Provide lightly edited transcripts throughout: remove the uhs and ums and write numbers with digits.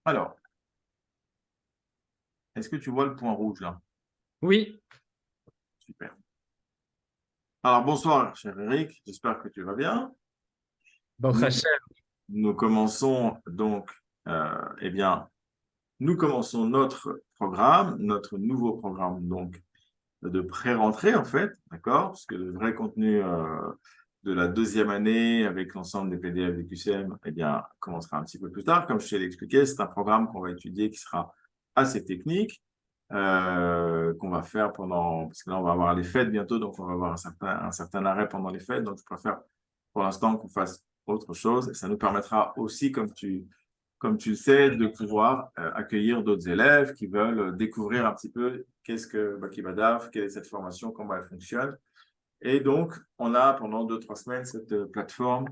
Alors, est-ce que tu vois le point rouge là? Oui, Super. Alors, bonsoir, cher Eric. J'espère que tu vas bien. Baruch Nous, Hashem. nous commençons donc, eh bien, nous commençons notre programme, notre nouveau programme donc de pré-rentrée en fait, d'accord? Parce que le vrai contenu de la deuxième année avec l'ensemble des PDF des QCM, eh bien, commencera un petit peu plus tard. Comme je t'ai expliqué, c'est un programme qu'on va étudier qui sera assez technique, qu'on va faire pendant, parce que là, on va avoir les fêtes bientôt, donc on va avoir un certain arrêt pendant les fêtes. Donc, je préfère pour l'instant qu'on fasse autre chose. Et ça nous permettra aussi, comme tu le sais, de pouvoir accueillir d'autres élèves qui veulent découvrir un petit peu qu'est-ce que Baki Badaf, quelle est cette formation, comment elle fonctionne. Et donc, on a pendant 2, 3 semaines cette plateforme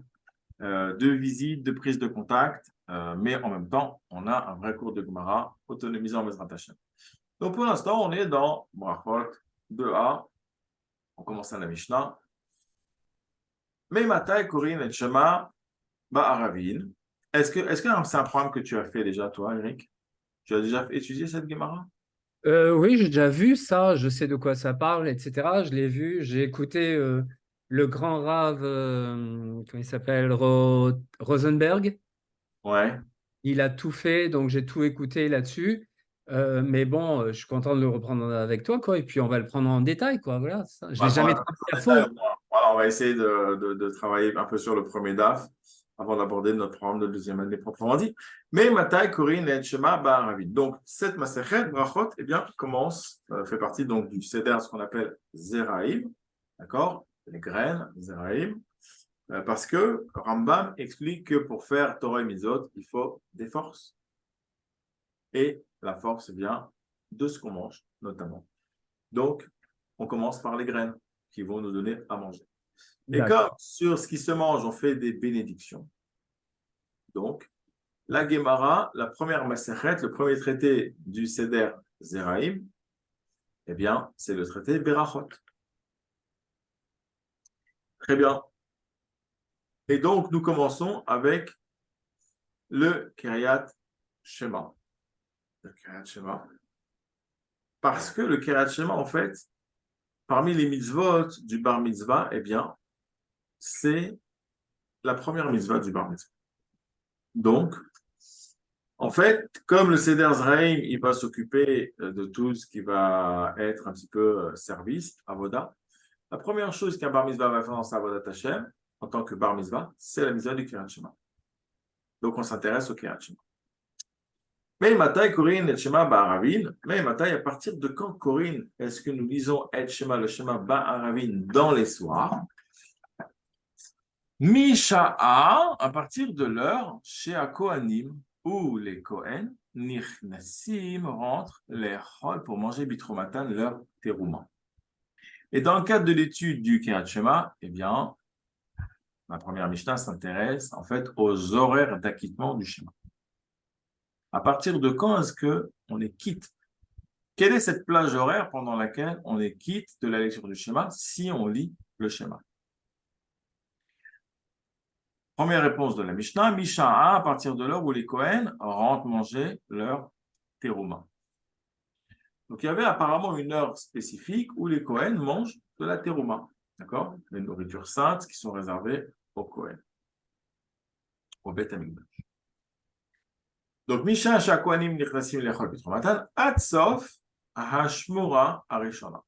de visite, de prise de contact, mais en même temps, on a un vrai cours de Gemara autonomisant Bezrat Hashem. Donc, pour l'instant, on est dans Brachot 2a. On commence à la Mishnah. Mais Matai, Corinne et Shema, Ba'aravin. Est-ce que c'est un programme que tu as fait déjà, toi, Eric? Tu as déjà étudié cette Gemara? Oui, j'ai déjà vu ça, je sais de quoi ça parle, etc. Je l'ai vu, j'ai écouté le grand rave, comment il s'appelle, Rosenberg. Ouais. Il a tout fait, donc j'ai tout écouté là-dessus. Mais bon, je suis content de le reprendre avec toi, quoi. Et puis on va le prendre en détail, quoi. Voilà, ça. Je l'ai On va prendre jamais un peu travaillé plus à de fond. détails. Voilà, on va essayer de travailler un peu sur le premier DAF avant d'aborder notre programme de deuxième année proprement dit. Mais Matai, Corinne et Shema, Ba'aravid. Donc, cette Masechet, Brachot, eh bien, commence, fait partie donc du Seder, ce qu'on appelle Zeraïm, d'accord? Les graines, Zeraïm. Parce que Rambam explique que pour faire Torah et Mitzvot, il faut des forces. Et la force vient de ce qu'on mange, notamment. Donc, on commence par les graines qui vont nous donner à manger. Et comme D'accord. sur ce qui se mange, on fait des bénédictions. Donc, la Gemara, la première Masechet, le premier traité du Seder Zeraïm, eh bien, c'est le traité Berachot. Très bien. Et donc, nous commençons avec le Kiryat Shema. Le Kiryat Shema. Parce que le Kiryat Shema, en fait, parmi les mitzvot du Bar Mitzvah, eh bien, c'est la première mitzvah du Bar Mitzvah. Donc, en fait, comme le Seder Zraïm, il va s'occuper de tout ce qui va être un petit peu service, avoda. La première chose qu'un bar mitzvah va faire dans sa avodat Hashem, en tant que bar mitzvah, c'est la mitzvah du Kiryat Shema. Donc, on s'intéresse au Kiryat Shema. Mais Matai, Corinne, et Shema, Ba'aravin. Mais Matai, à partir de quand, Corinne, est-ce que nous lisons Et Shema, le Shema, Ba'aravin dans les soirs? Misha'a, à partir de l'heure, chez Kohanim, où les Kohen, Nichnasim, rentrent les Chol pour manger Bitromatan, leur terouma. Et dans le cadre de l'étude du Kiryat Shema, eh bien, la première Mishnah s'intéresse en fait aux horaires d'acquittement du Shema. À partir de quand est-ce qu'on est quitte? Quelle est cette plage horaire pendant laquelle on est quitte de la lecture du Shema si on lit le Shema? Première réponse de la Mishnah, Misha'a, à partir de l'heure où les Kohen rentrent manger leur terouma. Donc il y avait apparemment une heure spécifique où les Kohen mangent de la terouma, d'accord? Les nourritures saintes qui sont réservées aux Kohen, au Beth Amikdash. Donc Misha Shakwanim Nichnasim Lechol Bitromatan, Atsof Hashmura Arishona.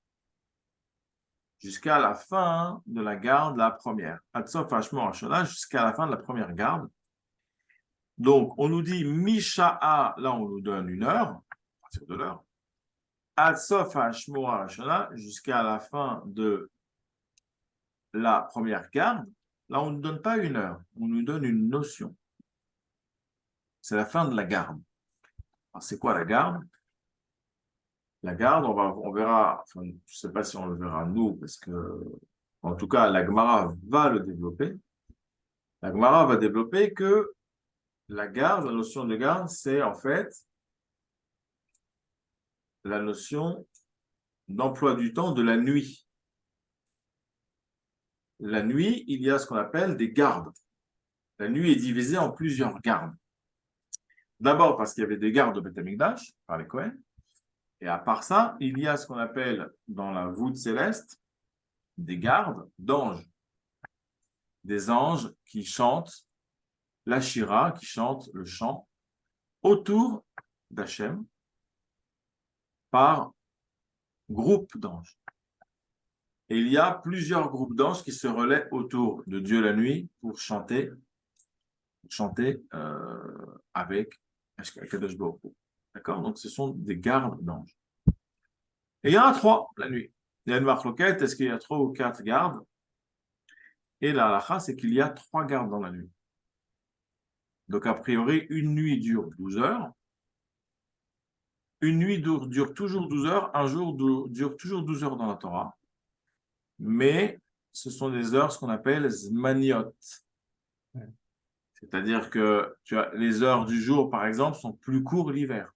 Jusqu'à la fin de la garde, la première. Atsof Hashmura Arishona, jusqu'à la fin de la première garde. Donc, on nous dit Misha'a, là on nous donne une heure, à partir de l'heure. Atsof Hashmura Arishona, jusqu'à la fin de la première garde. Là, on ne nous donne pas une heure, on nous donne une notion. C'est la fin de la garde. Alors, c'est quoi la garde? La garde, on verra, enfin, je ne sais pas si on le verra nous, parce que, en tout cas, la Gemara va le développer. La Gemara va développer que la garde, la notion de garde, c'est en fait la notion d'emploi du temps de la nuit. La nuit, il y a ce qu'on appelle des gardes. La nuit est divisée en plusieurs gardes. D'abord parce qu'il y avait des gardes au Beth Amikdash, par les Kohen. Et à part ça, il y a ce qu'on appelle dans la voûte céleste des gardes d'anges. Des anges qui chantent la Shira, qui chantent le chant autour d'Hachem par groupe d'anges. Et il y a plusieurs groupes d'anges qui se relaient autour de Dieu la nuit pour chanter avec Kadosh Baruch Hu. D'accord? Donc ce sont des gardes d'anges. Et il y en a 3 la nuit. Il y a une marloquette, est-ce qu'il y a 3 ou 4 gardes? Et la halakha, c'est qu'il y a 3 gardes dans la nuit. Donc a priori, une nuit dure 12 heures. Une nuit dure toujours 12 heures, un jour dure toujours 12 heures dans la Torah. Mais ce sont des heures, ce qu'on appelle zmaniot. Ouais. C'est-à-dire que les heures du jour, par exemple, sont plus courtes l'hiver.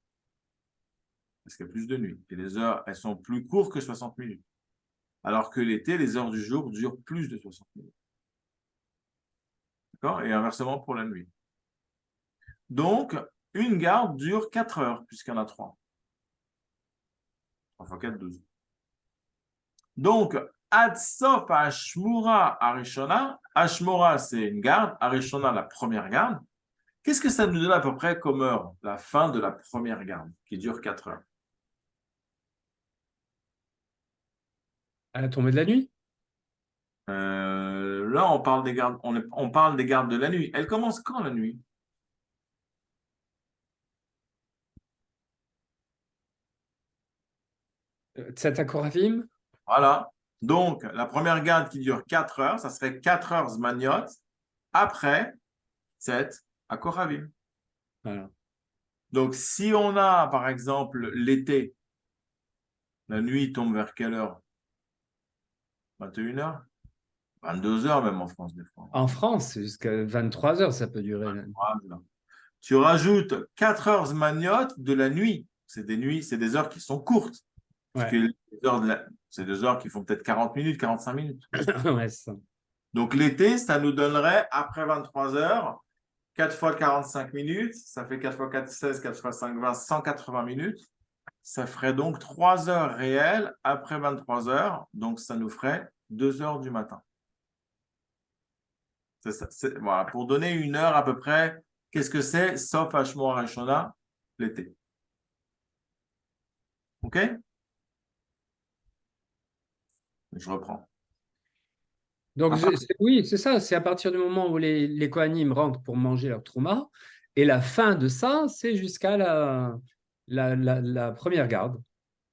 Parce qu'il y a plus de nuit. Et les heures, elles sont plus courtes que 60 minutes. Alors que l'été, les heures du jour durent plus de 60 minutes. D'accord? Et inversement pour la nuit. Donc, une garde dure 4 heures, puisqu'il y en a 3. 3 fois 4, 12. Donc, Adsof Ashmura Arishona. Ashmura, c'est une garde. Arishona, la première garde. Qu'est-ce que ça nous donne à peu près comme heure, la fin de la première garde, qui dure 4 heures? À la tombée de la nuit? Là, on parle des gardes, on parle des gardes de la nuit. Elle commence quand la nuit? Tzat Koravim? Voilà. Donc, la première garde qui dure 4 heures, ça serait 4 heures Zmaniot. Après, 7 à Koravim. Voilà. Donc, si on a, par exemple, l'été, la nuit tombe vers quelle heure? 21 heures? 22 heures même en France, des fois. En France, c'est jusqu'à 23 heures, ça peut durer. Voilà. Tu rajoutes 4 heures Zmaniot de la nuit. C'est des nuits, c'est des heures qui sont courtes. Parce Ouais. que c'est des heures qui font peut-être 40 minutes, 45 minutes. Ouais, c'est ça. Donc l'été, ça nous donnerait, après 23 heures, 4 fois 45 minutes, ça fait 4 fois 4, 16, 4 fois 5, 20, 180 minutes. Ça ferait donc 3 heures réelles après 23 heures. Donc ça nous ferait 2 heures du matin. C'est ça, voilà, pour donner une heure à peu près, qu'est-ce que c'est, sauf Hashmoah Rishona, l'été. OK? Je reprends. Donc, Après, oui, c'est ça. C'est à partir du moment où les Kohanim rentrent pour manger leur trouma. Et la fin de ça, c'est jusqu'à la première garde.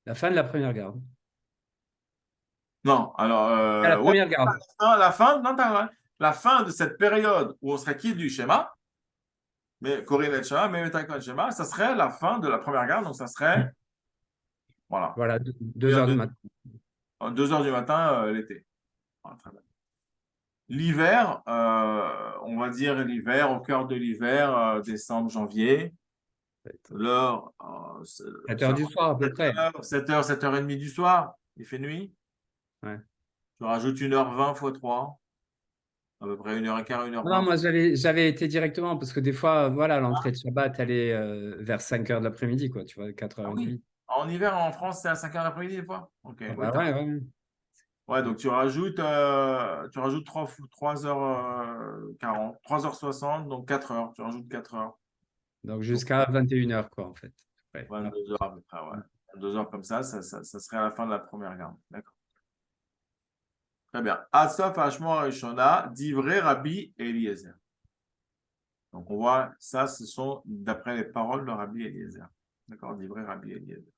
La fin de la première garde. non, alors, À la ouais, première garde. non, la fin de cette période où on serait quitte du schéma, mais Corinne et Shema, mais Metakon Shema, ça serait la fin de la première garde, donc ça serait, voilà, Voilà, 2 heures du matin. 2 heures du matin l'été. Voilà, très bien. L'hiver, on va dire l'hiver, au cœur de l'hiver, décembre, janvier, l'heure, 7 heures du soir, à peu près. 7h, 7h30 du soir, il fait nuit. Ouais. Tu rajoutes 1h20 fois 3, à peu près 1h15, Non, 1h20. moi, j'avais été directement parce que des fois, voilà, l'entrée de Shabbat, elle est vers 5 heures de l'après-midi, quoi, tu vois, Ah oui, 4h30. en hiver, en France, c'est à 5h l'après-midi des fois. Ok, Ah oui, bah ouais, ouais. ouais, donc tu rajoutes 3 heures 40, 3h60, donc 4 heures. Tu rajoutes 4 heures. Donc Donc jusqu'à 21 heures, quoi, en fait. Ouais. 22 heures à peu près, ouais. 22 heures comme ça serait à la fin de la première garde. D'accord. Très bien. Asaf Hashmo Rishona, Divrei Rabbi Eliezer. Donc on voit, ça, ce sont d'après les paroles de Rabbi Eliezer. D'accord, Divrei Rabbi Eliezer.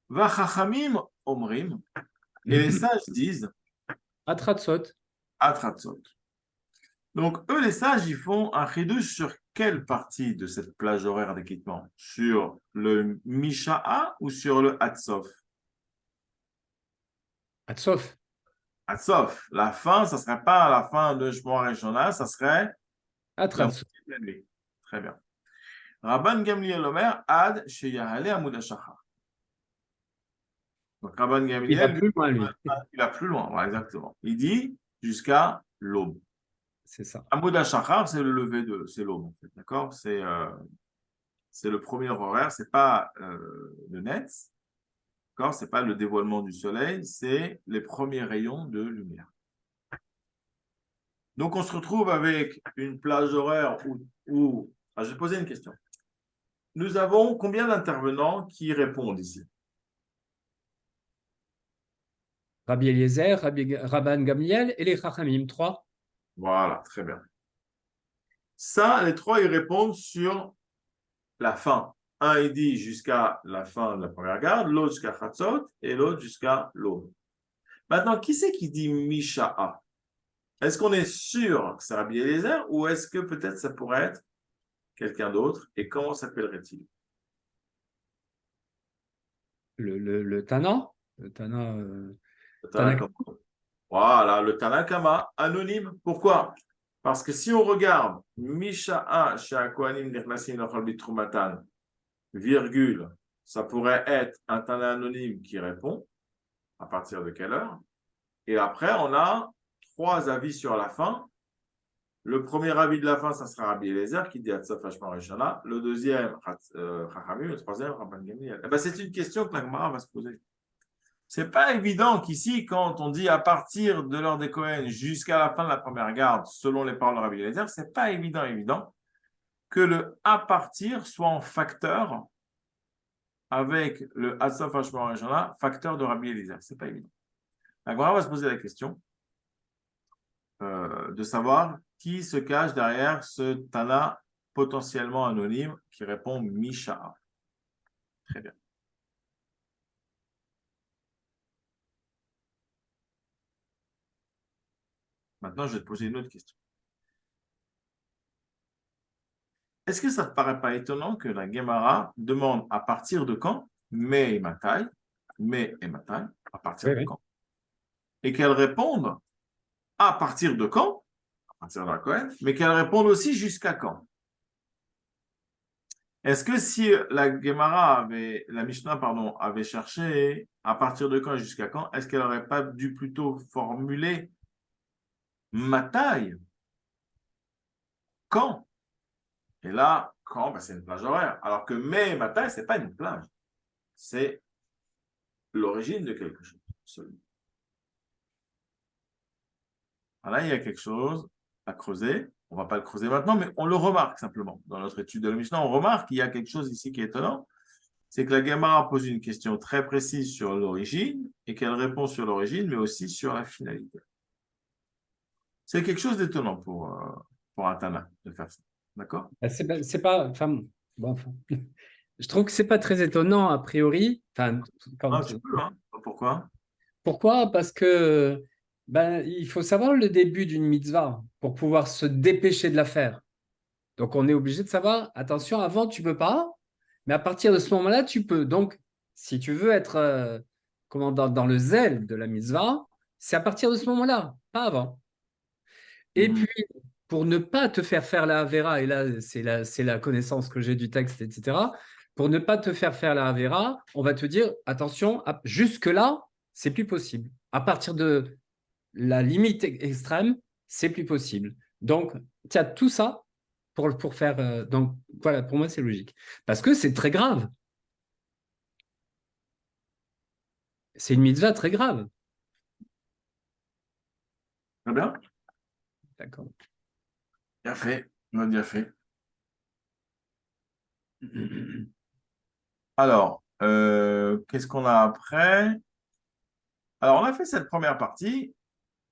Vachachamim Omrim, et les sages disent, Atratsot. Atratzot. Donc, eux, les sages, ils font un chidouche sur quelle partie de cette plage horaire d'équipement? Sur le Misha'a ou sur le Hatsof? Atsof. Hatsof, la fin, ça ne serait pas la fin de Shmoa Rishona, ça serait la moitié Atratsot. de la nuit. Très bien. Rabban Gamliel Omer, Ad Sheyahale Amud HaShachar. Donc, Rabban Il va Gamliel, lui, plus loin, lui. il a plus loin, ouais, exactement. Il dit jusqu'à l'aube. c'est ça. Amud HaShachar, c'est le lever c'est l'aube, en fait, d'accord? C'est le premier horaire, c'est pas le net, d'accord? C'est pas le dévoilement du soleil, c'est les premiers rayons de lumière. Donc, on se retrouve avec une plage horaire où... Ah, je vais poser une question. Nous avons combien d'intervenants qui répondent ici? Rabbi Eliezer, Rabban Gamliel et les Chachamim, 3. Voilà, très bien. Ça, les trois, ils répondent sur la fin. Un, il dit jusqu'à la fin de la première garde, l'autre jusqu'à Chatzot et l'autre jusqu'à l'aube. Maintenant, qui c'est qui dit Misha'a? Est-ce qu'on est sûr que c'est Rabbi Eliezer ou est-ce que peut-être ça pourrait être quelqu'un d'autre? Et comment s'appellerait-il? Le Tana, le Tana, Le Tanakh. Tanakh. Voilà, le Tanakama, anonyme. Pourquoi? Parce que si on regarde Misha'a chez Kohanim Nechnasim Nochal Bitrumatan, virgule, ça pourrait être un Tana anonyme qui répond. À partir de quelle heure? Et après, on a trois avis sur la fin. Le premier avis de la fin, ça sera Rabbi Eliezer qui dit Hatzaf Hashma Rishana. Le deuxième, Chachamim. Le troisième, Rabban Gamliel. C'est une question que la Gemara va se poser. C'est pas évident qu'ici, quand on dit à partir de l'heure des Cohen jusqu'à la fin de la première garde, selon les paroles de Rabbi Eliezer, c'est pas évident que le à partir soit en facteur avec le Hatzaf Hashma Rishana, facteur de Rabbi Eliezer. C'est pas évident. La Gemara va se poser la question de savoir qui se cache derrière ce Tana potentiellement anonyme qui répond Misha'a. Très bien. Maintenant, je vais te poser une autre question. Est-ce que ça ne te paraît pas étonnant que la Gemara demande à partir de quand Mais et Matai, à partir Oui, de oui. quand? Et qu'elle réponde à partir de quand? À partir de la Kohen, mais qu'elle réponde aussi jusqu'à quand? Est-ce que si la Mishnah, pardon, avait cherché à partir de quand et jusqu'à quand, est-ce qu'elle n'aurait pas dû plutôt formuler ma taille? Quand? Et là, quand? C'est une plage horaire. Alors que mais ma taille, ce n'est pas une plage. C'est l'origine de quelque chose. Absolument. Alors là, il y a quelque chose à creuser. On ne va pas le creuser maintenant, mais on le remarque simplement. Dans notre étude de la Mishnah, on remarque qu'il y a quelque chose ici qui est étonnant. C'est que la Gemara pose une question très précise sur l'origine et qu'elle répond sur l'origine, mais aussi sur la finalité. C'est quelque chose d'étonnant pour un Tana de faire ça. D'accord? Enfin, bon, enfin, je trouve que c'est pas très étonnant a priori. Enfin, Un petit peu, hein? Pourquoi? pourquoi? Parce que il faut savoir le début d'une mitzvah pour pouvoir se dépêcher de la faire. Donc, on est obligé de savoir, attention, avant, tu peux pas, mais à partir de ce moment-là, tu peux. Donc, si tu veux être dans le zèle de la mitzvah, c'est à partir de ce moment-là, pas avant. Et Mhm. puis, pour ne pas te faire faire la Havera, et là, c'est la connaissance que j'ai du texte, etc., pour ne pas te faire faire la Havera, on va te dire, attention, jusque-là, c'est plus possible. À partir de la limite extrême, c'est plus possible. Donc, tu as tout ça pour faire. Donc, voilà, pour moi, c'est logique. Parce que c'est très grave. C'est une mitzvah très grave. Très bien. D'accord. Bien fait. On a bien fait. Alors, qu'est-ce qu'on a après? Alors, on a fait cette première partie.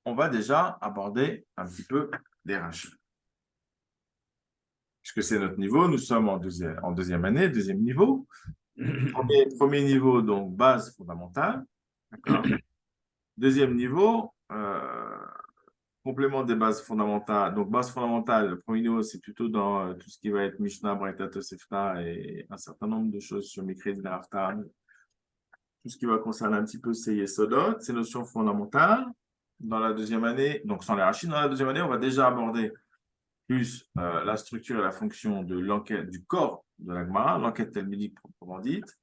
On va déjà aborder un petit peu les rachis. Puisque c'est notre niveau, nous sommes en deuxième année, deuxième niveau. Premier niveau, donc base fondamentale. D'accord? Deuxième niveau, complément des bases fondamentales. Donc, base fondamentale, le premier niveau, c'est plutôt dans tout ce qui va être Mishnah, Braïta, Tosefta et un certain nombre de choses sur Mikri, Nafta, tout ce qui va concerner un petit peu ces Yesodot, ces notions fondamentales. Dans la deuxième année, donc sans les rachis, dans la deuxième année, on va déjà aborder plus la structure et la fonction de l'enquête, du corps de la Gemara, l'enquête talmudique proprement dite,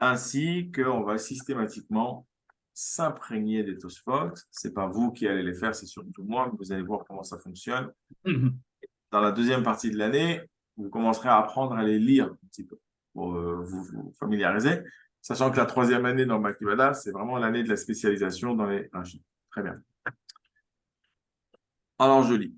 ainsi qu'on va systématiquement s'imprégner des Tosfot. Ce n'est pas vous qui allez les faire, c'est surtout moi, mais vous allez voir comment ça fonctionne. Dans la deuxième partie de l'année, vous commencerez à apprendre à les lire un petit peu pour vous familiariser, sachant que la troisième année dans Baki Bada, c'est vraiment l'année de la spécialisation dans les Rashi. Très bien. Alors, je lis.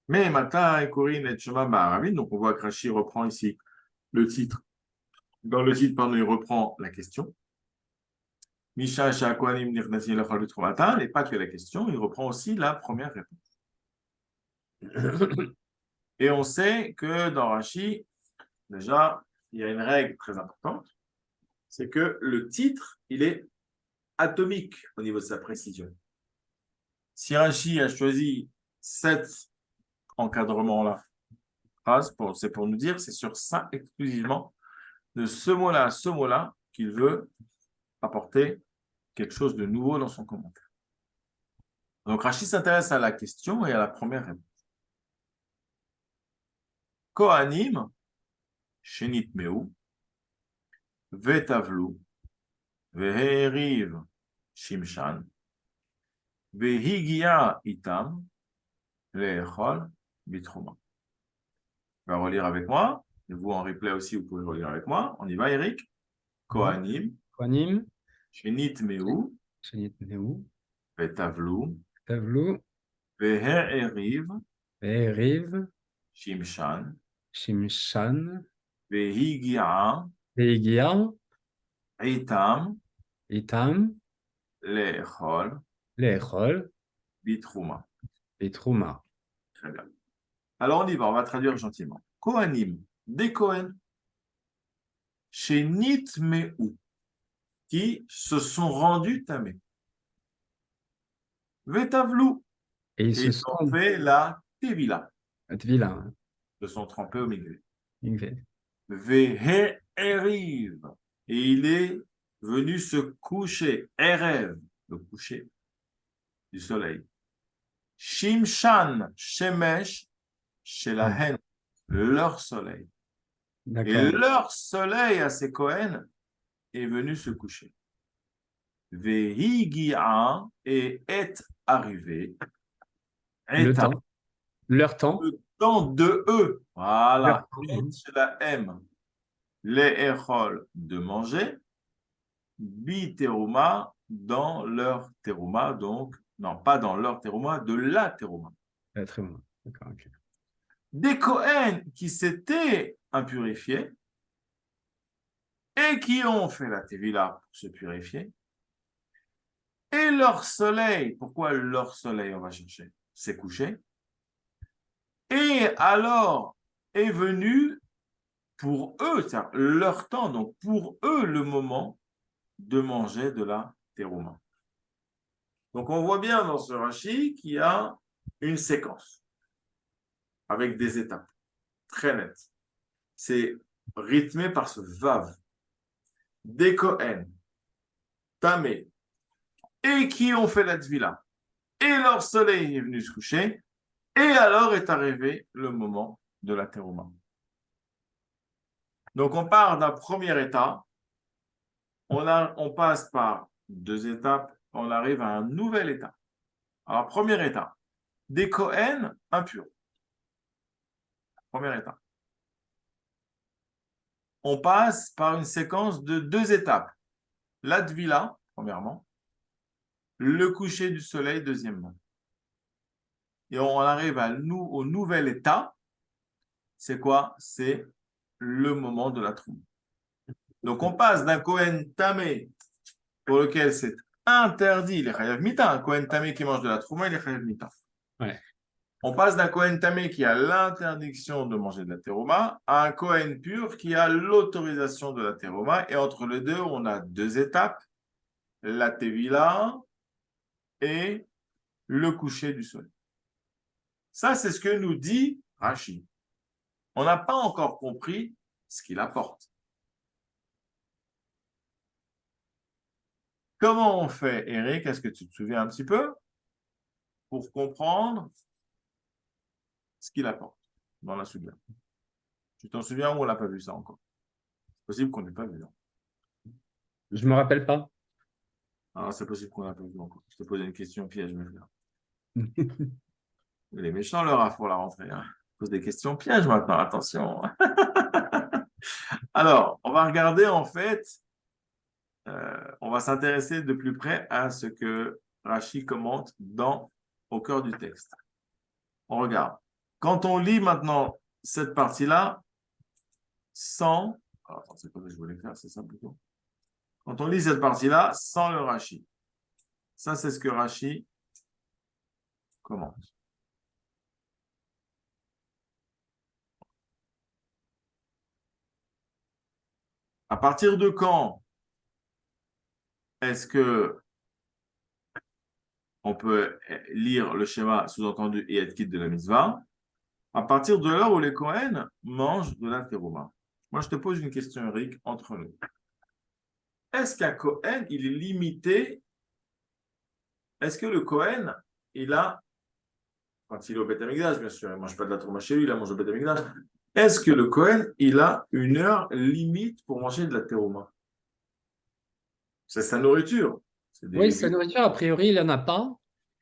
Mais Mata et Corinne et Shema Ba'aravin, donc on voit que Rashi reprend ici le titre. Dans le titre, pardon, il reprend la question. Misha Shakoanim Nirnasin Lachal Trumata, et pas que la question, il reprend aussi la première réponse. Et on sait que dans Rashi, déjà, il y a une règle très importante, c'est que le titre, il est atomique au niveau de sa précision. Si Rashi a choisi cet encadrement-là, c'est pour nous dire, c'est sur ça exclusivement, de ce mot-là à ce mot-là, qu'il veut apporter quelque chose de nouveau dans son commentaire. Donc Rashi s'intéresse à la question et à la première réponse. Kohanim, Shenit Meu, Vetavlu, Veheriv, Shimshan, Vehigia Itam, Leechol, Bitrouma. On va relire avec moi. Et vous, en replay aussi, vous pouvez relire avec moi. On y va, Eric. Kohanim, Kohanim, Shenit Meu, Shenit Meu, Vetavlu, Tavlu, Veheriv, Eriv, Shimshan, Shimshan, Vehigia Veigia, Itam, Itam, Leechol, Leechol, Bitrouma. et Trouma. Très bien. Alors, on y va, on va traduire gentiment. Kohanim, des Kohen, chez Nitmeu, qui se sont rendus tamés. Vetavlou, Et ils et se ils ont sont. fait la Tevila, Vilain. ils se sont trempés au milieu. Hein. Vehe'eriv, et il est venu se coucher, Erev, le coucher du soleil. Shimshan, Shemesh, Shelahen, leur soleil. Et D'accord. leur soleil à ces Kohen est venu se coucher. Vehigia et est arrivé. Le Est temps. Leur temps. le temps de eux. Leur Voilà. temps. Et c'est la M. Les Echol de manger. Bi teruma dans leur teruma. Donc, non, pas dans leur teruma, de la teruma. Très bon. D'accord. Ok. Des Kohen qui s'étaient impurifiés et qui ont fait la Tevila pour se purifier. Et leur soleil, pourquoi leur soleil, on va chercher, s'est couché. Et alors est venu pour eux, c'est-à-dire leur temps, donc pour eux, le moment de manger de la terouma. Donc on voit bien dans ce Rashi qu'il y a une séquence avec des étapes très nettes. C'est rythmé par ce vav. Des Kohen, Tamé, et qui ont fait la tvila. Et leur soleil est venu se coucher. Et alors est arrivé le moment de la terouma. Donc, on part d'un premier état, on passe par deux étapes, on arrive à un nouvel état. Alors, premier état, des Kohen impurs. Premier état. On passe par une séquence de deux étapes. L'Advila, premièrement, le coucher du soleil, deuxièmement. Et on arrive au nouvel état. C'est quoi? C'est le moment de la troumba. Donc, on passe d'un Kohen tamé pour lequel c'est interdit les chayav mita. Un Kohen tamé qui mange de la trouma, il est chayav mita. Ouais. On passe d'un Kohen tamé qui a l'interdiction de manger de la terouma à un Kohen pur qui a l'autorisation de la terouma. Et entre les deux, on a deux étapes, la tevila et le coucher du soleil. Ça, c'est ce que nous dit Rashi. On n'a pas encore compris ce qu'il apporte. Comment on fait, Eric? Est-ce que tu te souviens un petit peu pour comprendre ce qu'il apporte dans la Soudia? Tu t'en souviens ou on n'a pas vu ça encore? Possible qu'on n'ait pas vu. Hein. Je me rappelle pas. Alors, c'est possible qu'on n'ait pas vu encore. Je te pose une question piège, je vais faire. Il est méchant, le Raph, pour la rentrée. Hein. Je pose des questions pièges maintenant, attention. Alors, on va regarder en fait, on va s'intéresser de plus près à ce que Rachi commente au cœur du texte. On regarde. Quand on lit maintenant cette partie-là, sans. Alors, attends, c'est quoi que je voulais faire, c'est ça plutôt. Quand on lit cette partie-là, sans le Rachi. Ça, c'est ce que Rachi commente. À partir de quand est-ce que on peut lire le schéma sous-entendu et être quitte de la mitzvah? À partir de l'heure où les Kohen mangent de la terouma. Moi, je te pose une question, Eric, entre nous. Est-ce qu'un Kohen, il est limité? Est-ce que le Kohen, il a, quand il est au Beth Amikdash, bien sûr, il ne mange pas de la terouma chez lui, il la mange au Beth Amikdash. Est-ce que le Kohen, il a une heure limite pour manger de la terouma? C'est sa nourriture. Oui, sa nourriture, a priori, il n'y en a pas.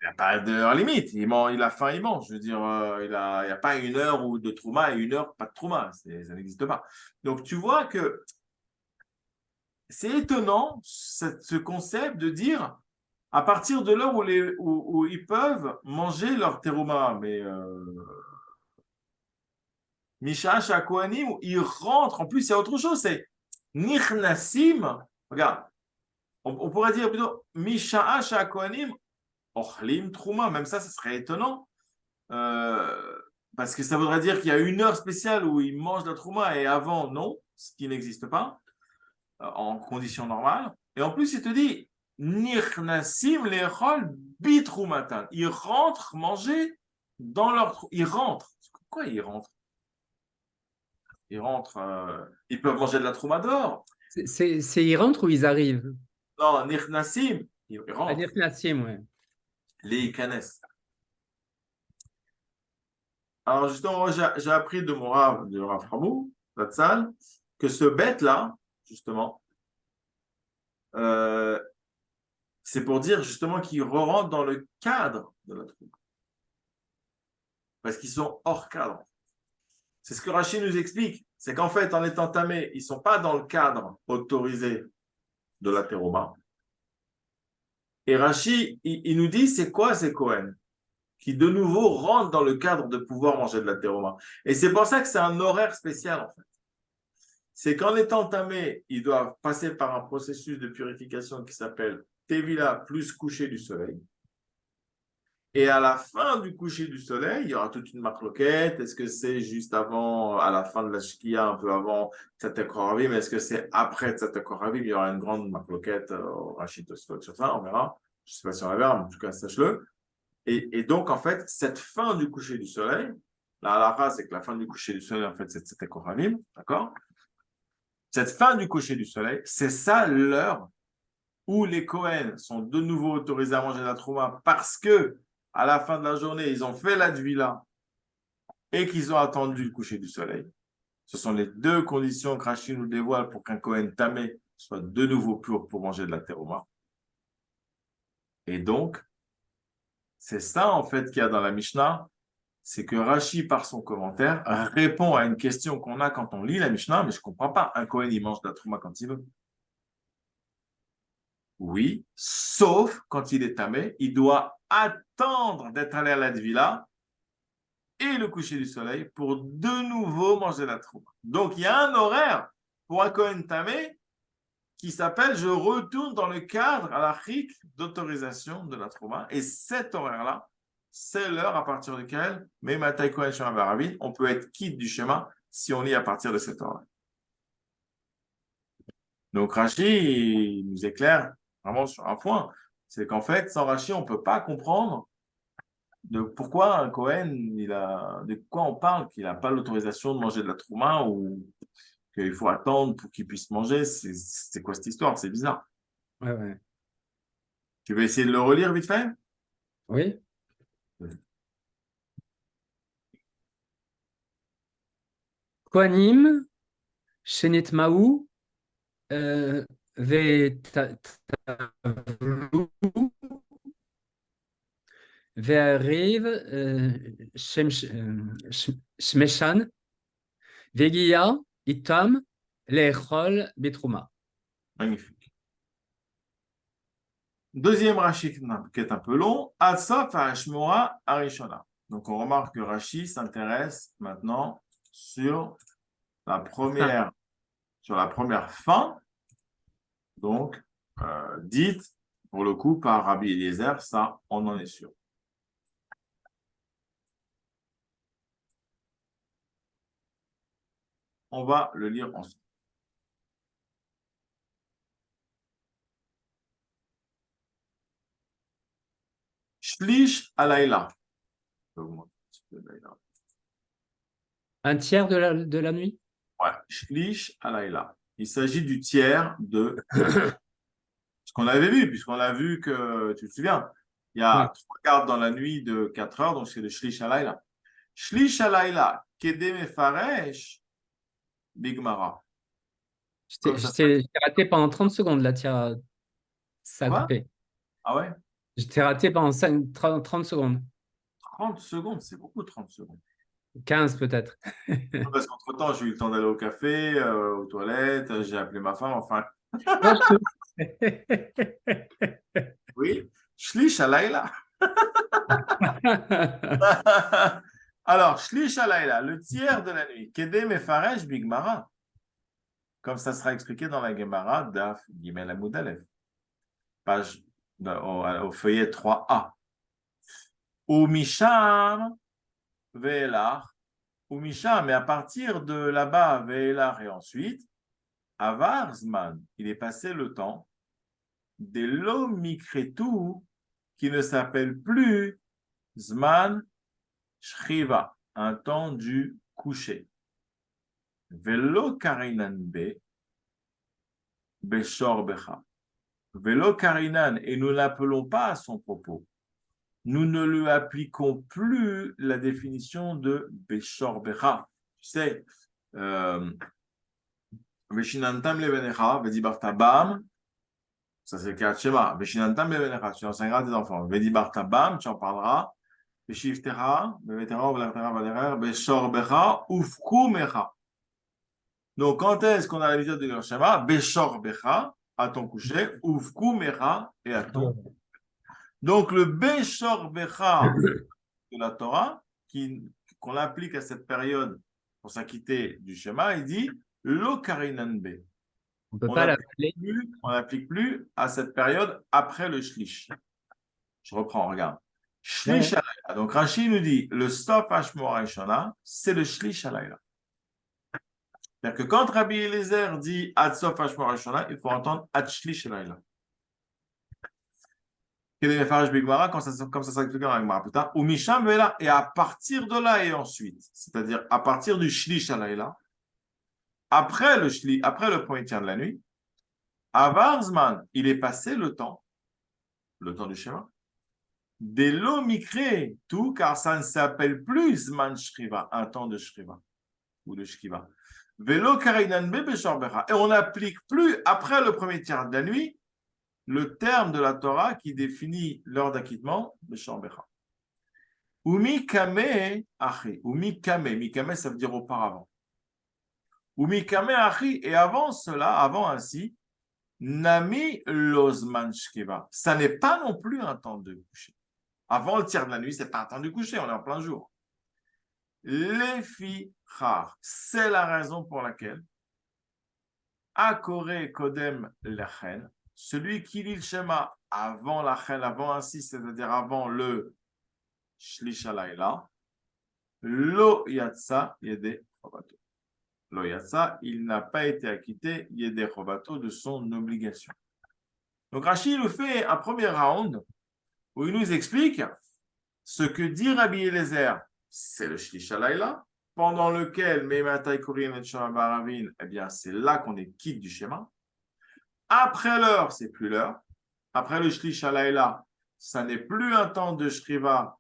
Il n'y a pas d'heure limite. Il a faim, il mange. Je veux dire, il n'y a pas une heure de trouma et une heure pas de trouma. Ça n'existe pas. Donc, tu vois que c'est étonnant, ce concept de dire à partir de l'heure où ils peuvent manger leur terouma. Mais Mishash Kohanim, ils rentrent. En plus, il y a autre chose. C'est Nichnasim. Regarde, on pourrait dire plutôt Mishash Kohanim. Ochlim Trouma, même ça serait étonnant. Parce que ça voudrait dire qu'il y a une heure spéciale où ils mangent la Trouma et avant, non, ce qui n'existe pas en conditions normales. Et en plus, il te dit Nirnasim lechol bitroumatan. Ils rentrent manger dans leur. Ils rentrent. Pourquoi ils rentrent? Ils rentrent. Ils peuvent manger de la Trouma dehors. C'est ils rentrent ou ils arrivent? Non, Nirnasim, ils À rentrent. Nirnasim, ouais. Les Ikanes. Alors, justement, j'ai appris de mon Rav, de Rav Hamou, Zatzal, que ce bête-là, justement, euh, c'est pour dire justement qu'ils rentrent dans le cadre de la troupe. Parce qu'ils sont hors cadre. C'est ce que Rachid nous explique. C'est qu'en fait, en étant tamés, ils ne sont pas dans le cadre autorisé de la teroma. Et Rachid, il nous dit, c'est quoi ces Cohen qui de nouveau rentrent dans le cadre de pouvoir manger de la teroma. Et c'est pour ça que c'est un horaire spécial, en fait. C'est qu'en étant tamés, ils doivent passer par un processus de purification qui s'appelle Tevila plus coucher du soleil. Et à la fin du coucher du soleil, il y aura toute une marloquette. Est-ce que c'est juste avant, à la fin de la Shkia, un peu avant Tzatekoravim? Est-ce que c'est après Tzatekoravim? Il y aura une grande marloquette au Rachid Tosfot sur ça, on verra. Je ne sais pas si on la verra, mais en tout cas, sache-le. Et donc, en fait, cette fin du coucher du soleil, la halakha, c'est que la fin du coucher du soleil, en fait, c'est Tzatekoravim, d'accord? Cette fin du coucher du soleil, c'est ça l'heure où les Kohen sont de nouveau autorisés à manger la trouma parce que à la fin de la journée, ils ont fait la dvila et qu'ils ont attendu le coucher du soleil. Ce sont les deux conditions que Rachid nous dévoile pour qu'un Kohen tamé soit de nouveau pur pour manger de la terouma. Et donc, c'est ça en fait qu'il y a dans la Mishnah, c'est que Rashi, par son commentaire, répond à une question qu'on a quand on lit la Mishnah, mais je ne comprends pas. Un Kohen, il mange de la trouma quand il veut. Oui, sauf quand il est tamé, il doit attendre d'être allé à la Dvila et le coucher du soleil pour de nouveau manger la trouma. Donc, il y a un horaire pour un Kohen tamé qui s'appelle « Je retourne dans le cadre à la chik d'autorisation de la trouma ». Et cet horaire-là, c'est l'heure à partir duquel, même à Taïkohen Shema Barabin, on peut être quitte du schéma si on lit à partir de cette heure-là. Donc, Rashi nous éclaire vraiment sur un point, c'est qu'en fait, sans Rashi, on ne peut pas comprendre de pourquoi un Cohen, de quoi on parle, qu'il n'a pas l'autorisation de manger de la trouma ou qu'il faut attendre pour qu'il puisse manger. C'est quoi cette histoire? C'est bizarre. Ouais, ouais. Tu veux essayer de le relire vite fait? Oui. Kohanim, Shenetmaou, ותבלו והריב שמשן והגיע איתם לאכול בתרומה. Magnifique. Deuxième Rashi qui est un peu long, Atsaf Ashmora Arishona. Donc on remarque que Rashi s'intéresse maintenant sur la première fin, donc dite pour le coup par Rabbi Eliezer, ça on en est sûr. On va le lire ensemble. Shlish alayla. Un tiers de la nuit? Ouais, Shlish alayla. Il s'agit du tiers de ce qu'on avait vu, puisqu'on a vu que, tu te souviens, il y a 3 quarts dans la nuit de 4 heures, donc c'est le Shlish alayla. Shlish alayla, kedem efaresh, bigmara. Je t'ai raté pendant 30 secondes, là, tiens, ça a coupé. Ah ouais? Je t'ai raté pendant 30 secondes. 30 secondes, c'est beaucoup 30 secondes. 15 peut-être. Parce qu'entre-temps, j'ai eu le temps d'aller au café, aux toilettes, j'ai appelé ma femme, enfin. Oui, Shlish alayla. Alors, Shlish alayla, le tiers de la nuit. Kedem efaresh bigmara. Comme ça sera expliqué dans la Gemara d'Af Gimel Amud Aleph, page au feuillet 3a. Ou Misham ve'elach, ou Misham, mais à partir de là-bas, ve'elach, et ensuite, Avar Zman, il est passé le temps, des lo mikretu, qui ne s'appelle plus Zman Shriva, un temps du coucher. Velo karinan be, beshor becha. Velo karinan, et nous l'appelons pas à son propos. Nous ne lui appliquons plus la définition de beshor becha. Tu sais, veshinantam levenecha, vedibarta bam, ça c'est le cas de Shema. Veshinantam levenecha, tu enseigneras à tes enfants. Vedibarta bam, tu en parleras. Veshiftera, vevetera, velachtera, valerer, beshor becha, ufku mecha. Donc, quand est-ce qu'on a l'habitude de dire Shema? Beshor becha, à ton coucher, ufku mecha, et à ton. Donc, le beshor becha de la Torah, qu'on applique à cette période pour s'acquitter du schéma, il dit lo karinan be. On peut pas l'appeler. On n'applique plus à cette période après le shlish. Je reprends, regarde. Shlish alayla. Donc Rashi nous dit le stop Hashmora Ishana, c'est le shlish alayla. C'est-à-dire que quand Rabbi Eliezer dit ad sof Hashmora Ishana, il faut entendre ad shlish alayla. Comme ça s'explique dans la Gemara plus tard. Ou Misham Vela, et à partir de là et ensuite, c'est-à-dire à partir du shlish alayla, après le premier tiers de la nuit, Avar Zman, il est passé le temps du schéma, des lo mikre, tout, car ça ne s'appelle plus Zman Shriva, un temps de Shriva, ou de Shkiva. Velo karinan be beshor becha. Et on n'applique plus, après le premier tiers de la nuit, le terme de la Torah qui définit l'heure d'acquittement, beshor becha. Umi kame achi. Umi kame, ça veut dire auparavant. Umi kame achi, et avant cela, avant ainsi, nami lozman shkiva. Ça n'est pas non plus un temps de coucher. Avant le tiers de la nuit, c'est pas un temps de coucher, on est en plein jour. Lefi char, c'est la raison pour laquelle Akore kodem lechen, celui qui lit le schéma avant lachen, avant ainsi, c'est-à-dire avant le shlish alayla, lo yatsa yede chovato. Lo yatsa, il n'a pas été acquitté yede chovato de son obligation. Donc Rashi nous fait un premier round où il nous explique ce que dit Rabbi Eliezer, c'est le shlish alayla, pendant lequel Meimatai Korin et Baravin, eh bien c'est là qu'on est quitte du schéma. Après l'heure, c'est plus l'heure. Après le shlish alayla, ça n'est plus un temps de shriva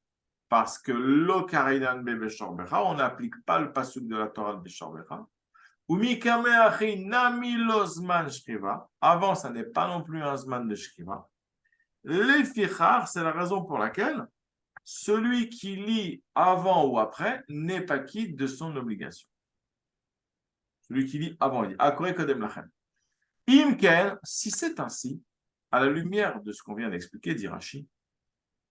parce que lo karinan be beshor becha, on n'applique pas le pasuk de la Torah de beshor becha. Avant, ça n'est pas non plus un zman de shkiva. Lefichar, c'est la raison pour laquelle celui qui lit avant ou après n'est pas quitte de son obligation. Celui qui lit avant, il dit Akore kodem lachem. Imken, si c'est ainsi, à la lumière de ce qu'on vient d'expliquer, dit Rashi,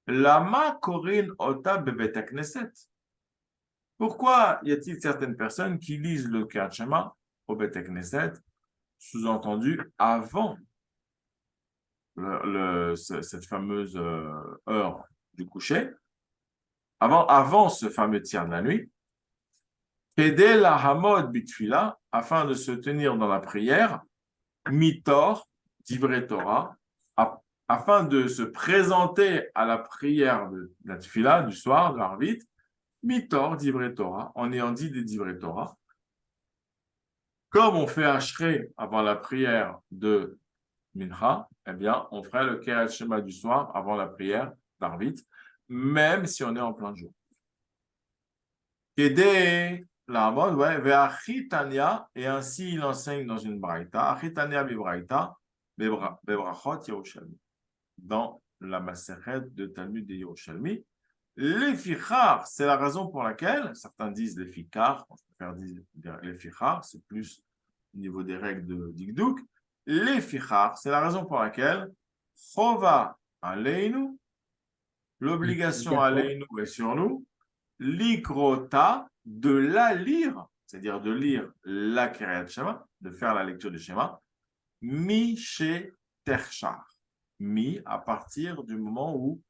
Lama korin ota bebet knesset. Pourquoi y a-t-il certaines personnes qui lisent le Kriyat Shema au Bet Knesset, sous-entendu avant cette fameuse heure du coucher, avant ce fameux tiers de la nuit, Kedel la hamod bitfila, afin de se tenir dans la prière, mitor, divrei Torah, afin de se présenter à la prière de la tfila du soir, de l'Arvit, mitor, divrei Torah, en ayant dit des divrei Torah. Comme on fait Ashrei avant la prière de Mincha, eh bien, on ferait le Kriyat Shema du soir avant la prière d'Arvit, même si on est en plein jour. Kedé, la mode, ouais, ve'achitania, et ainsi il enseigne dans une braïta, achitania bibraïta, bebrachot Yerushalmi, dans la Masechet de Talmud de Yerushalmi. Les fichar, c'est la raison pour laquelle, certains disent les fikar, on préfère dire les fichar, c'est plus au niveau des règles de Dikdouk. Les fichar, c'est la raison pour laquelle chova aleinu, l'obligation aleinu est sur nous, l'ikrota, de la lire, c'est-à-dire de lire la Kriyat Shema, de faire la lecture du Shema, mi chez terchar, mi à partir du moment où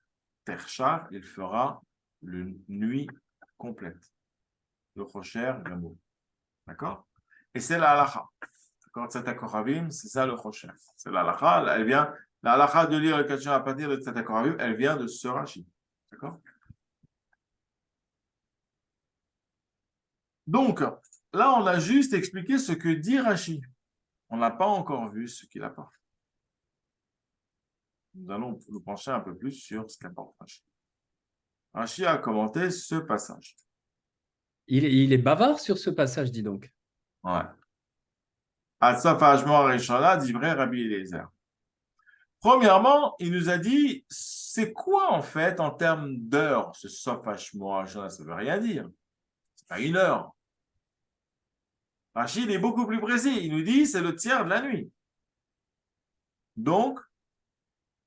terchar, il fera une nuit complète. Le Chosher Gamour. D'accord? Et c'est la halacha. D'accord? Tzatakoravim, c'est ça le Chosher. C'est la halacha. Elle vient, la halacha de lire le Kachin à partir de Tzatakoravim, elle vient de ce Rashi. D'accord? Donc, là, on a juste expliqué ce que dit Rashi. On n'a pas encore vu ce qu'il apporte. Nous allons nous pencher un peu plus sur ce qu'apporte Rashi. Rashi a commenté ce passage. Il est bavard sur ce passage, dis donc. Ouais. Atzafajmo Rishona, dit vrai Rabbi Eliezer. Premièrement, il nous a dit, c'est quoi en fait en termes d'heures, ce Sofashmo Rishona, ça ne veut rien dire. C'est pas une heure. Rachid est beaucoup plus précis. Il nous dit, c'est le tiers de la nuit. Donc,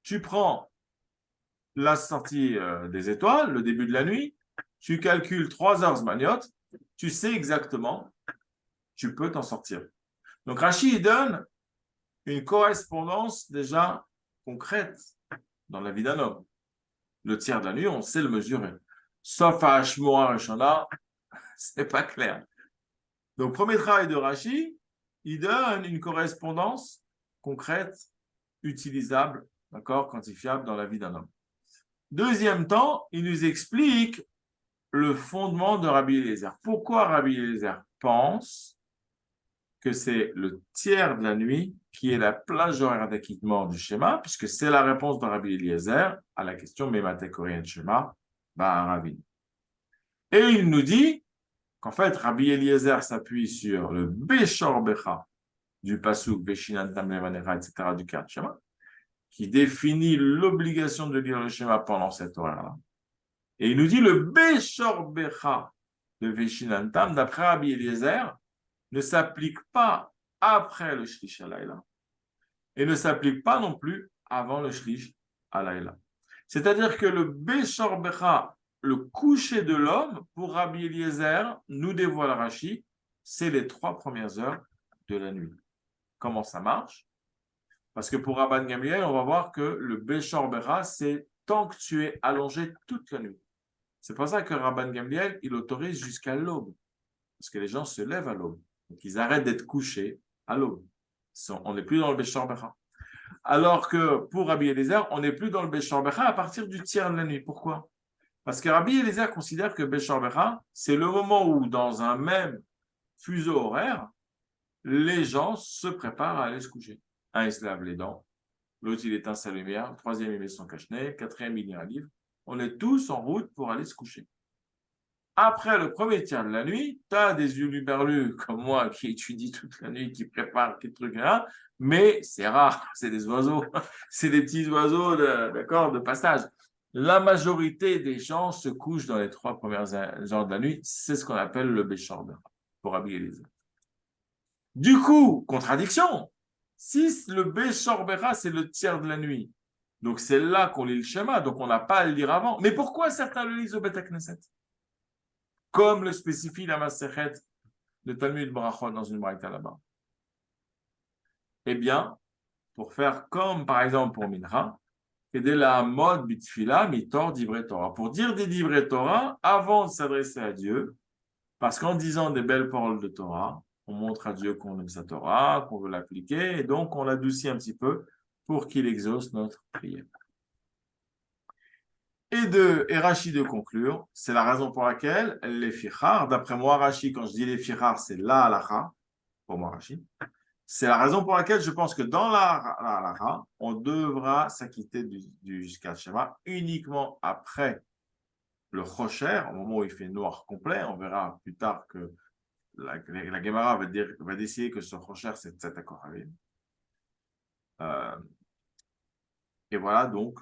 tu prends la sortie des étoiles, le début de la nuit, tu calcules 3 heures Zmaniot, tu sais exactement, tu peux t'en sortir. Donc, Rachid donne une correspondance déjà concrète dans la vie d'un homme. Le tiers de la nuit, on sait le mesurer. Sauf à Shmoa Rishona, c'est pas clair. Donc, premier travail de Rachid, il donne une correspondance concrète, utilisable, d'accord, quantifiable dans la vie d'un homme. Deuxième temps, il nous explique le fondement de Rabbi Eliezer. Pourquoi Rabbi Eliezer pense que c'est le tiers de la nuit qui est la plage horaire d'acquittement du schéma, puisque c'est la réponse de Rabbi Eliezer à la question Memate Korien Shema, Rabbi. Et il nous dit qu'en fait, Rabbi Eliezer s'appuie sur le Beshor Becha du Pasuk, Beshinantam Levanera, etc., du Kriyat Shema, qui définit l'obligation de lire le schéma pendant cette horaire-là. Et il nous dit le Beshor Becha de Veshinantam, d'après Rabbi Eliezer, ne s'applique pas après le Shlish Halayla et ne s'applique pas non plus avant le Shlish Halayla. C'est-à-dire que le Beshor Becha, le coucher de l'homme, pour Rabbi Eliezer, nous dévoile Rashi, c'est les 3 premières heures de la nuit. Comment ça marche? Parce que pour Rabban Gamliel, on va voir que le Beshor Becha, c'est tant que tu es allongé toute la nuit. C'est pour ça que Rabban Gamliel, il autorise jusqu'à l'aube. Parce que les gens se lèvent à l'aube. Donc, ils arrêtent d'être couchés à l'aube. On n'est plus dans le Beshor Becha. Alors que pour Rabbi Eliezer, on n'est plus dans le Beshor Becha à partir du tiers de la nuit. Pourquoi? Parce que Rabbi Eliezer considère que Beshor Becha, c'est le moment où, dans un même fuseau horaire, les gens se préparent à aller se coucher. Un, il se lave les dents. L'autre, il éteint sa lumière. Le troisième, il met son cache-nez. Le quatrième, il lit un livre. On est tous en route pour aller se coucher. Après le premier tiers de la nuit, tu as des huluberlus comme moi qui étudient toute la nuit, qui préparent des trucs là, mais c'est rare, c'est des oiseaux, c'est des petits oiseaux d'accord, de passage. La majorité des gens se couchent dans les 3 premières heures de la nuit, c'est ce qu'on appelle le Béchorbe, pour habiller les œufs. Du coup, contradiction, si le Béchorbera, c'est le tiers de la nuit, donc c'est là qu'on lit le schéma, donc on n'a pas à le lire avant. Mais pourquoi certains le lisent au Beth Knesset? Comme le spécifie la Masechet de Talmud Brachot dans une braïta là-bas. Eh bien, pour faire comme par exemple pour Mincha, et de la mode bitfila mitor divrei Torah. Pour dire des divrei Torah avant de s'adresser à Dieu, parce qu'en disant des belles paroles de Torah, on montre à Dieu qu'on aime sa Torah, qu'on veut l'appliquer, et donc on l'adoucit un petit peu pour qu'il exauce notre prière. Et Rashi de conclure, c'est la raison pour laquelle les fichar, d'après moi Rashi, quand je dis les fichar, c'est la halacha, pour moi Rashi, c'est la raison pour laquelle je pense que dans la halacha, on devra s'acquitter du Shkat Shema uniquement après le Chocher, au moment où il fait noir complet. On verra plus tard que la Gemara va décider que ce Chocher, c'est 7 Akoravim. Et voilà donc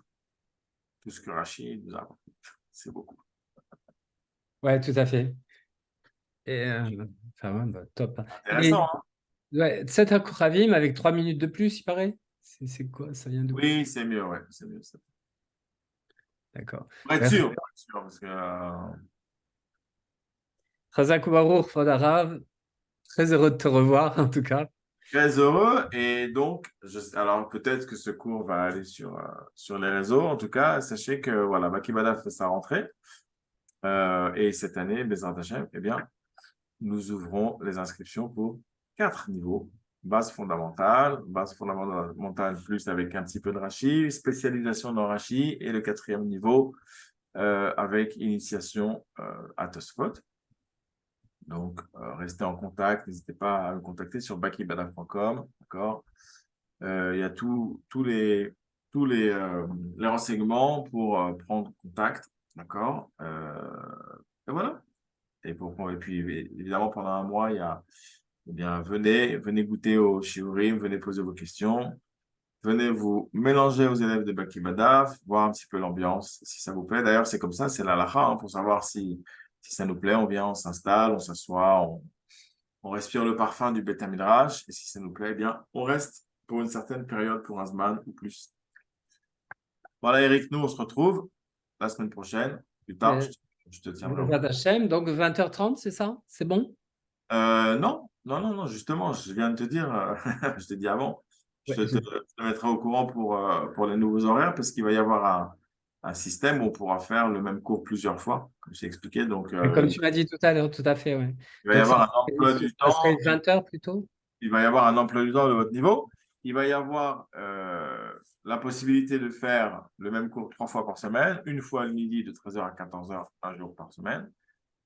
tout ce que Rashi nous a apporté. C'est beaucoup. Ouais, tout à fait. Et, enfin, ouais, bah, top. Intéressant, hein? Ouais, 7 Akoravim avec 3 minutes de plus, il paraît. C'est quoi? Ça vient d'où? Oui, c'est mieux, ouais. C'est mieux. D'accord. Pour être sûr, parce que Chazak Baruch, Fodarav. Très heureux de te revoir, en tout cas. très heureux. Et donc, alors peut-être que ce cours va aller sur les réseaux. En tout cas, sachez que voilà, Bakibada fait sa rentrée. Et cette année, Bezrat Hashem, eh bien, nous ouvrons les inscriptions pour 4 niveaux. Base fondamentale plus avec un petit peu de Rashi, spécialisation dans Rashi, et le 4e niveau avec initiation à Tosfot. Donc, restez en contact, n'hésitez pas à me contacter sur bakibada.com, d'accord. Il y a tous les renseignements pour prendre contact, d'accord. Et voilà. Et puis, évidemment, pendant un mois, il y a, eh bien, venez goûter au shiurim, venez poser vos questions, venez vous mélanger aux élèves de Bakibada, voir un petit peu l'ambiance, si ça vous plaît. D'ailleurs, c'est comme ça, c'est la halakha, pour savoir si ça nous plaît, on vient, on s'installe, on s'assoit, on respire le parfum du Beth Midrash, et si ça nous plaît, eh bien, on reste pour une certaine période, pour un Zman ou plus. Voilà, Eric, nous, on se retrouve la semaine prochaine. Plus tard, je te tiendrai au courant. Hachem, donc 20h30, c'est ça? C'est bon? Non, justement, je viens de te dire, je t'ai dit avant, Ouais. je te mettrai au courant pour les nouveaux horaires, parce qu'il va y avoir un système où on pourra faire le même cours plusieurs fois, comme je t'ai expliqué. Donc, Comme tu m'as dit tout à l'heure, tout à fait, ouais. il va y Donc, avoir un emploi du ça serait temps. 20h plutôt? Il va y avoir un emploi du temps de votre niveau. Il va y avoir la possibilité de faire le même cours 3 fois par semaine, une fois le midi de 13h à 14h, un jour par semaine,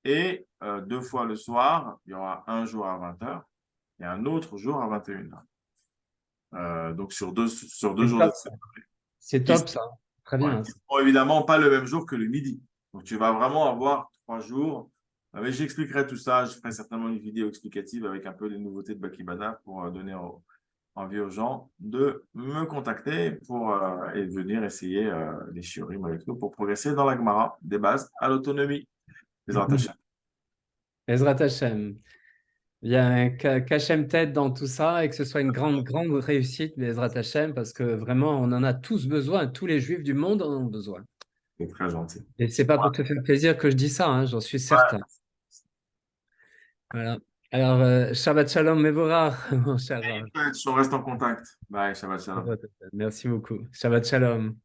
et 2 fois le soir, il y aura un jour à 20h et un autre jour à 21h. Donc sur deux jours de semaine. C'est top, ça. Très bien. Qui seront évidemment pas le même jour que le midi. Donc tu vas vraiment avoir 3 jours. Mais j'expliquerai tout ça. Je ferai certainement une vidéo explicative avec un peu les nouveautés de Bakibada pour donner envie aux gens de me contacter et venir essayer les shiurim avec nous pour progresser dans la Gemara, des bases à l'autonomie. Bezrat Hashem. Ezrat Hashem. Bien, qu'Hachem t'aide dans tout ça et que ce soit une grande, grande réussite, Ezrat Hashem, parce que vraiment, on en a tous besoin. Tous les juifs du monde en ont besoin. C'est très gentil. Et c'est pas pour te faire plaisir que je dis ça, hein, j'en suis certain. Voilà. Alors, Shabbat Shalom Mevorach, mon cher. On reste en contact. Bye, Shabbat Shalom. Merci beaucoup. Shabbat Shalom.